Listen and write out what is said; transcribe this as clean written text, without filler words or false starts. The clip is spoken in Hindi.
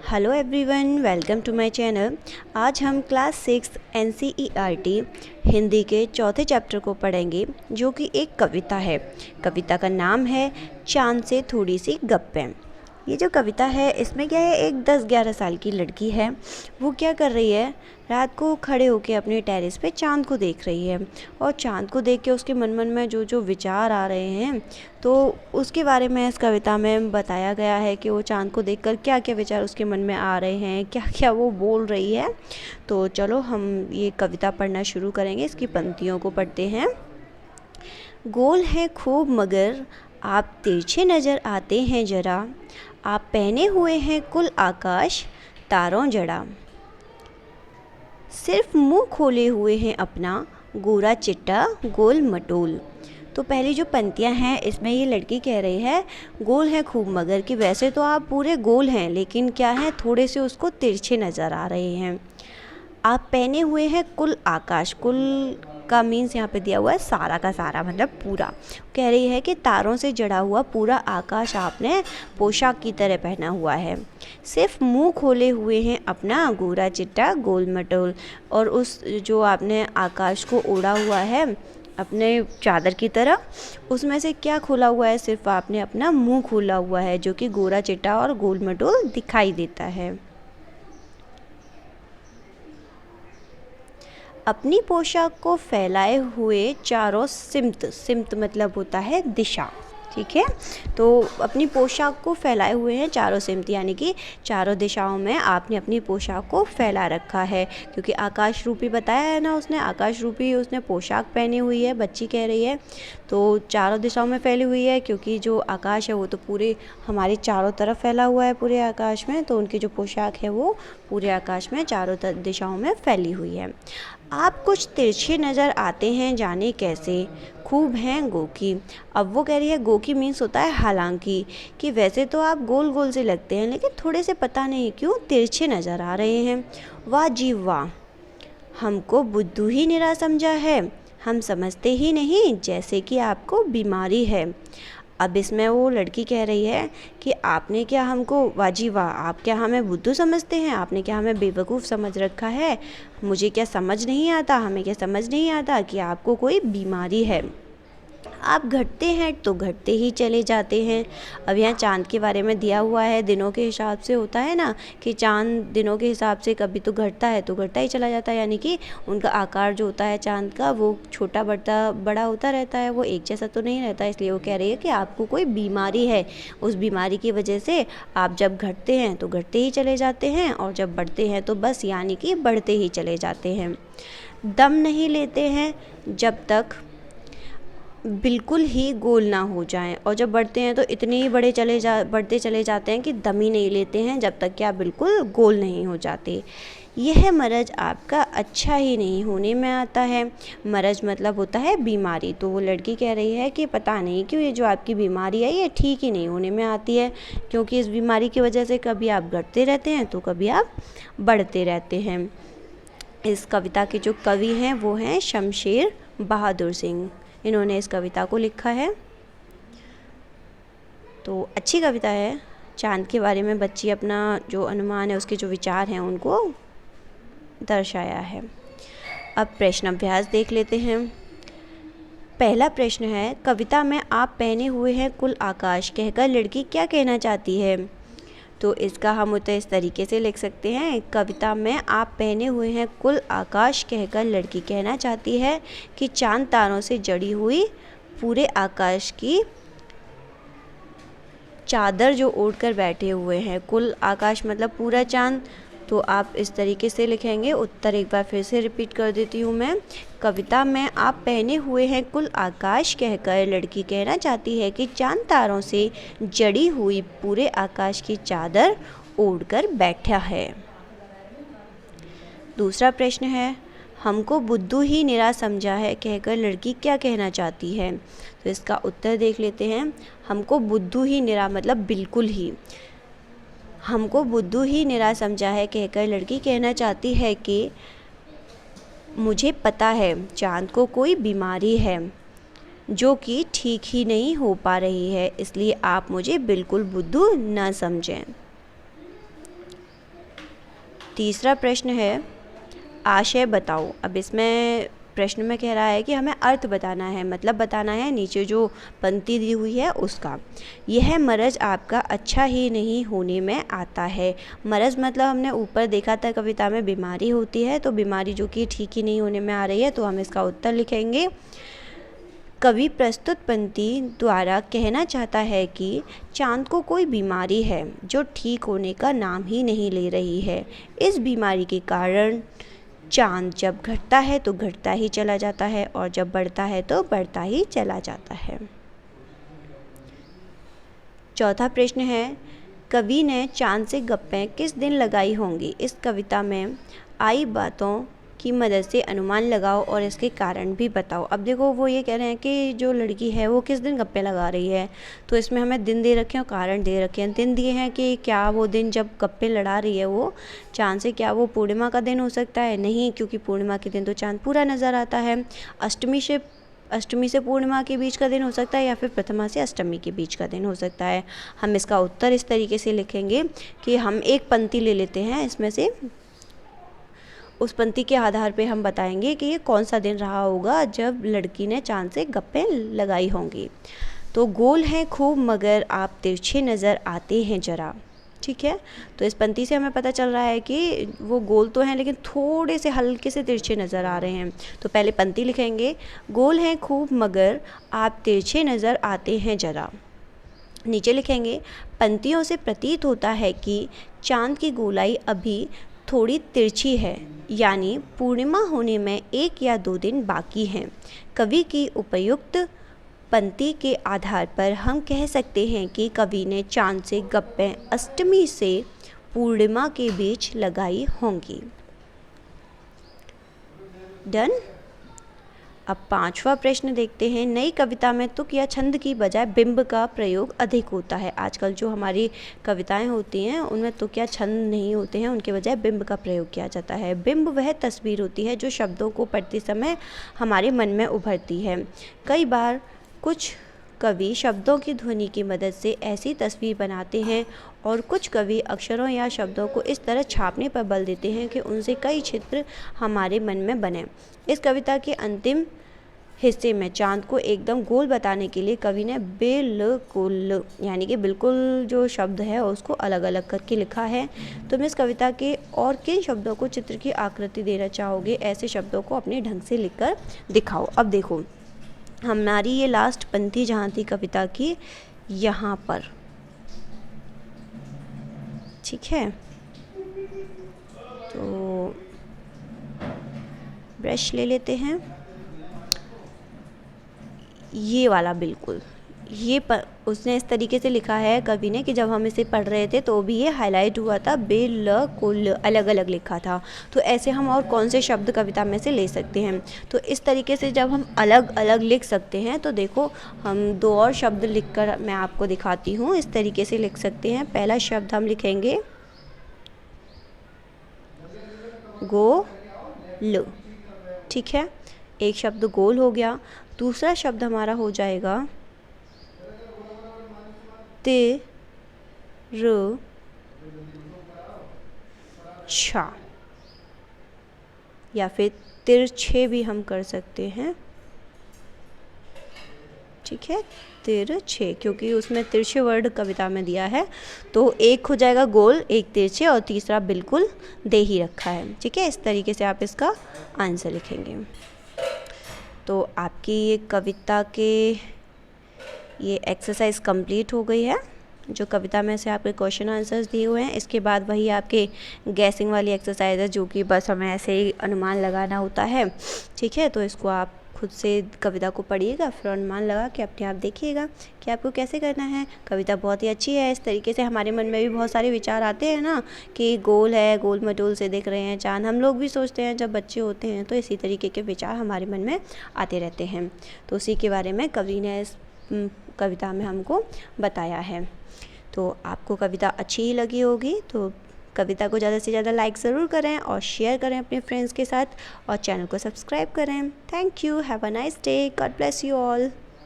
Hello everyone, welcome to my channel. आज हम क्लास 6 NCERT हिंदी के चौथे चैप्टर को पढ़ेंगे, जो कि एक कविता है। कविता का नाम है चांद से थोड़ी सी गप्पें। ये जो कविता है, इसमें क्या है, एक 10-11 साल की लड़की है। वो क्या कर रही है, रात को खड़े होकर अपने टेरेस पे चांद को देख रही है। और चांद को देख के उसके मन में जो जो विचार आ रहे हैं, तो उसके बारे में इस कविता में बताया गया है कि वो चांद को देखकर क्या क्या विचार उसके मन में आ रहे हैं, क्या क्या वो बोल रही है। तो चलो हम ये कविता पढ़ना शुरू करेंगे। इसकी पंक्तियों को पढ़ते हैं। गोल है खूब मगर आप तिरछे नज़र आते हैं जरा, आप पहने हुए हैं कुल आकाश तारों जड़ा, सिर्फ मुंह खोले हुए हैं अपना गोरा चिट्टा गोल मटोल। तो पहली जो पंक्तियां हैं, इसमें ये लड़की कह रही है गोल है खूब मगर, कि वैसे तो आप पूरे गोल हैं, लेकिन क्या है, थोड़े से उसको तिरछे नज़र आ रहे हैं। आप पहने हुए हैं कुल आकाश, कुल का मीन्स यहाँ पे दिया हुआ है सारा का सारा, मतलब पूरा। कह रही है कि तारों से जड़ा हुआ पूरा आकाश आपने पोशाक की तरह पहना हुआ है। सिर्फ मुंह खोले हुए हैं अपना गोरा चिट्टा गोल मटोल। और उस जो आपने आकाश को ओढ़ा हुआ है अपने चादर की तरह, उसमें से क्या खोला हुआ है, सिर्फ आपने अपना मुंह खोला हुआ है, जो कि गोरा चिट्टा और गोल मटोल दिखाई देता है। अपनी पोशाक को फैलाए हुए चारों सिमत मतलब होता है दिशा, ठीक है। तो अपनी पोशाक को फैलाए हुए हैं चारों सिमत, यानी कि चारों दिशाओं में आपने अपनी पोशाक को फैला रखा है, क्योंकि आकाश रूपी बताया है ना उसने, आकाश रूपी उसने पोशाक पहनी हुई है, बच्ची कह रही है। तो चारों दिशाओं में फैली हुई है, क्योंकि जो आकाश है वो तो पूरे हमारे चारों तरफ फैला हुआ है पूरे आकाश में, तो उनकी जो पोशाक है वो पूरे आकाश में चारों दिशाओं में फैली हुई है। आप कुछ तिरछे नज़र आते हैं जाने कैसे, खूब हैं गोकी। अब वो कह रही है, गोकी मीन्स होता है हालांकि, कि वैसे तो आप गोल गोल से लगते हैं, लेकिन थोड़े से पता नहीं क्यों तिरछे नज़र आ रहे हैं। वाह जी वाह, हमको बुद्धू ही निरा समझा है, हम समझते ही नहीं जैसे कि आपको बीमारी है। अब इसमें वो लड़की कह रही है कि आपने क्या हमको, वाजी वाह, आप क्या हमें बुद्धू समझते हैं, आपने क्या हमें बेवकूफ़ समझ रखा है, मुझे क्या समझ नहीं आता, हमें क्या समझ नहीं आता कि आपको कोई बीमारी है। आप घटते हैं तो घटते ही चले जाते हैं। अब यहाँ चाँद के बारे में दिया हुआ है, दिनों के हिसाब से होता है ना, कि चाँद दिनों के हिसाब से कभी तो घटता है तो घटता ही चला जाता है, यानी कि उनका आकार जो होता है चाँद का, वो छोटा बड़ा होता रहता है, वो एक जैसा तो नहीं रहता। इसलिए वो कह रही है कि आपको कोई बीमारी है, उस बीमारी की वजह से आप जब घटते हैं तो घटते ही चले जाते हैं, और जब बढ़ते हैं तो बस यानी कि बढ़ते ही चले जाते हैं। दम नहीं लेते हैं जब तक बिल्कुल ही गोल ना हो जाएं, और जब बढ़ते हैं तो इतने ही बढ़ते चले जाते हैं कि दम ही नहीं लेते हैं जब तक कि आप बिल्कुल गोल नहीं हो जाते। यह मरज आपका अच्छा ही नहीं होने में आता है। मरज मतलब होता है बीमारी। तो वो लड़की कह रही है कि पता नहीं क्यों ये जो आपकी बीमारी है ये ठीक ही नहीं होने में आती है, क्योंकि इस बीमारी की वजह से कभी आप घटते रहते हैं तो कभी आप बढ़ते रहते हैं। इस कविता के जो कवि हैं वो हैं शमशेर बहादुर सिंह, इन्होंने इस कविता को लिखा है। तो अच्छी कविता है। चाँद के बारे में बच्ची अपना जो अनुमान है, उसके जो विचार हैं, उनको दर्शाया है। अब प्रश्न अभ्यास देख लेते हैं। पहला प्रश्न है, कविता में आप पहने हुए हैं कुल आकाश कहकर लड़की क्या कहना चाहती है। तो इसका हम उत्तर इस तरीके से लिख सकते हैं, कविता में आप पहने हुए हैं कुल आकाश कहकर लड़की कहना चाहती है कि चांद तारों से जड़ी हुई पूरे आकाश की चादर जो ओढ़ कर बैठे हुए हैं। कुल आकाश मतलब पूरा चांद। तो आप इस तरीके से लिखेंगे। उत्तर एक बार फिर से रिपीट कर देती हूँ मैं। कविता में आप पहने हुए हैं कुल आकाश कहकर लड़की कहना चाहती है कि चांद तारों से जड़ी हुई पूरे आकाश की चादर ओढ़कर बैठा है। दूसरा प्रश्न है, हमको बुद्धू ही निरा समझा है कहकर लड़की क्या कहना चाहती है। तो इसका उत्तर देख लेते हैं। हमको बुद्धू ही निरा मतलब बिल्कुल ही, हमको बुद्धू ही निरा समझा है कहकर लड़की कहना चाहती है कि मुझे पता है चांद को कोई बीमारी है जो कि ठीक ही नहीं हो पा रही है, इसलिए आप मुझे बिल्कुल बुद्धू न समझें। तीसरा प्रश्न है आशय बताओ। अब इसमें प्रश्न में कह रहा है कि हमें अर्थ बताना है, मतलब बताना है नीचे जो पंक्ति दी हुई है उसका। यह मरज आपका अच्छा ही नहीं होने में आता है। मरज मतलब हमने ऊपर देखा था कविता में बीमारी होती है, तो बीमारी जो कि ठीक ही नहीं होने में आ रही है, तो हम इसका उत्तर लिखेंगे। कवि प्रस्तुत पंक्ति द्वारा कहना चाहता है कि चांद को कोई बीमारी है जो ठीक होने का नाम ही नहीं ले रही है। इस बीमारी के कारण चांद जब घटता है तो घटता ही चला जाता है और जब बढ़ता है तो बढ़ता ही चला जाता है। चौथा प्रश्न है कवि ने चांद से गप्पें किस दिन लगाई होंगी। इस कविता में आई बातों की मदद से अनुमान लगाओ और इसके कारण भी बताओ। अब देखो वो ये कह रहे हैं कि जो लड़की है वो किस दिन गप्पे लगा रही है, तो इसमें हमें दिन दे रखे हैं और कारण दे रखे हैं। दिन दिए हैं कि क्या वो दिन जब गप्पे लड़ा रही है वो चांद से, क्या वो पूर्णिमा का दिन हो सकता है? नहीं, क्योंकि पूर्णिमा के दिन तो चांद पूरा नज़र आता है। अष्टमी से पूर्णिमा के बीच का दिन हो सकता है या फिर प्रथमा से अष्टमी के बीच का दिन हो सकता है। हम इसका उत्तर इस तरीके से लिखेंगे कि हम एक पंक्ति ले लेते हैं इसमें से, उस पंक्ति के आधार पे हम बताएंगे कि ये कौन सा दिन रहा होगा जब लड़की ने चांद से गप्पे लगाई होंगी। तो गोल है खूब मगर आप तिरछे नज़र आते हैं जरा। ठीक है, तो इस पंक्ति से हमें पता चल रहा है कि वो गोल तो हैं लेकिन थोड़े से हल्के से तिरछे नज़र आ रहे हैं। तो पहले पंक्ति लिखेंगे, गोल है खूब मगर आप तिरछे नज़र आते हैं जरा। नीचे लिखेंगे, पंक्तियों से प्रतीत होता है कि चांद की गोलाई अभी थोड़ी तिरछी है, यानी पूर्णिमा होने में 1 या 2 दिन बाकी हैं। कवि की उपयुक्त पंक्ति के आधार पर हम कह सकते हैं कि कवि ने चांद से गप्पें अष्टमी से पूर्णिमा के बीच लगाई होंगी। डन। अब 5वां प्रश्न देखते हैं। नई कविता में तुक या छंद की बजाय बिंब का प्रयोग अधिक होता है। आजकल जो हमारी कविताएं होती हैं उनमें तुक या छंद नहीं होते हैं, उनके बजाय बिंब का प्रयोग किया जाता है। बिंब वह तस्वीर होती है जो शब्दों को पढ़ते समय हमारे मन में उभरती है। कई बार कुछ कवि शब्दों की ध्वनि की मदद से ऐसी तस्वीर बनाते हैं और कुछ कवि अक्षरों या शब्दों को इस तरह छापने पर बल देते हैं कि उनसे कई चित्र हमारे मन में बने। इस कविता के अंतिम हिस्से में चांद को एकदम गोल बताने के लिए कवि ने बिल्कुल, यानी कि बिल्कुल जो शब्द है उसको अलग अलग करके लिखा है। तुम इस कविता के और किन शब्दों को चित्र की आकृति देना चाहोगे, ऐसे शब्दों को अपने ढंग से लिखकर दिखाओ। अब देखो हमारी ये लास्ट पंक्ति जहाँ थी कविता की, यहाँ पर, ठीक है। तो ब्रश ले लेते हैं, ये वाला बिल्कुल उसने इस तरीके से लिखा है कवि ने कि जब हम इसे पढ़ रहे थे तो भी ये हाईलाइट हुआ था, बिल्कुल अलग अलग लिखा था। तो ऐसे हम और कौन से शब्द कविता में से ले सकते हैं? तो इस तरीके से जब हम अलग अलग लिख सकते हैं तो देखो हम 2 और शब्द लिखकर मैं आपको दिखाती हूँ। इस तरीके से लिख सकते हैं। पहला शब्द हम लिखेंगे गोल, ठीक है, एक शब्द गोल हो गया। दूसरा शब्द हमारा हो जाएगा तिरछा, या फिर तिरछे भी हम कर सकते हैं, ठीक है, तिरछे, क्योंकि उसमें तिरछे वर्ड कविता में दिया है। तो एक हो जाएगा गोल, एक तिरछे और तीसरा बिल्कुल दे ही रखा है, ठीक है। इस तरीके से आप इसका आंसर लिखेंगे। तो आपकी ये कविता के ये एक्सरसाइज कंप्लीट हो गई है। जो कविता में से आपके क्वेश्चन आंसर्स दिए हुए हैं, इसके बाद वही आपके गैसिंग वाली एक्सरसाइज है जो कि बस हमें ऐसे ही अनुमान लगाना होता है, ठीक है। तो इसको आप खुद से कविता को पढ़िएगा, फिर अनुमान लगा के अपने आप देखिएगा कि आपको कैसे करना है। कविता बहुत ही अच्छी है। इस तरीके से हमारे मन में भी बहुत सारे विचार आते हैं ना कि गोल है, गोल मटोल से दिख रहे हैं चांद, हम लोग भी सोचते हैं जब बच्चे होते हैं, तो इसी तरीके के विचार हमारे मन में आते रहते हैं। तो उसी के बारे में कवि ने इस कविता में हमको बताया है। तो आपको कविता अच्छी ही लगी होगी, तो कविता को ज़्यादा से ज़्यादा लाइक ज़रूर करें और शेयर करें अपने फ्रेंड्स के साथ और चैनल को सब्सक्राइब करें। Thank you, have a nice day, God bless you all.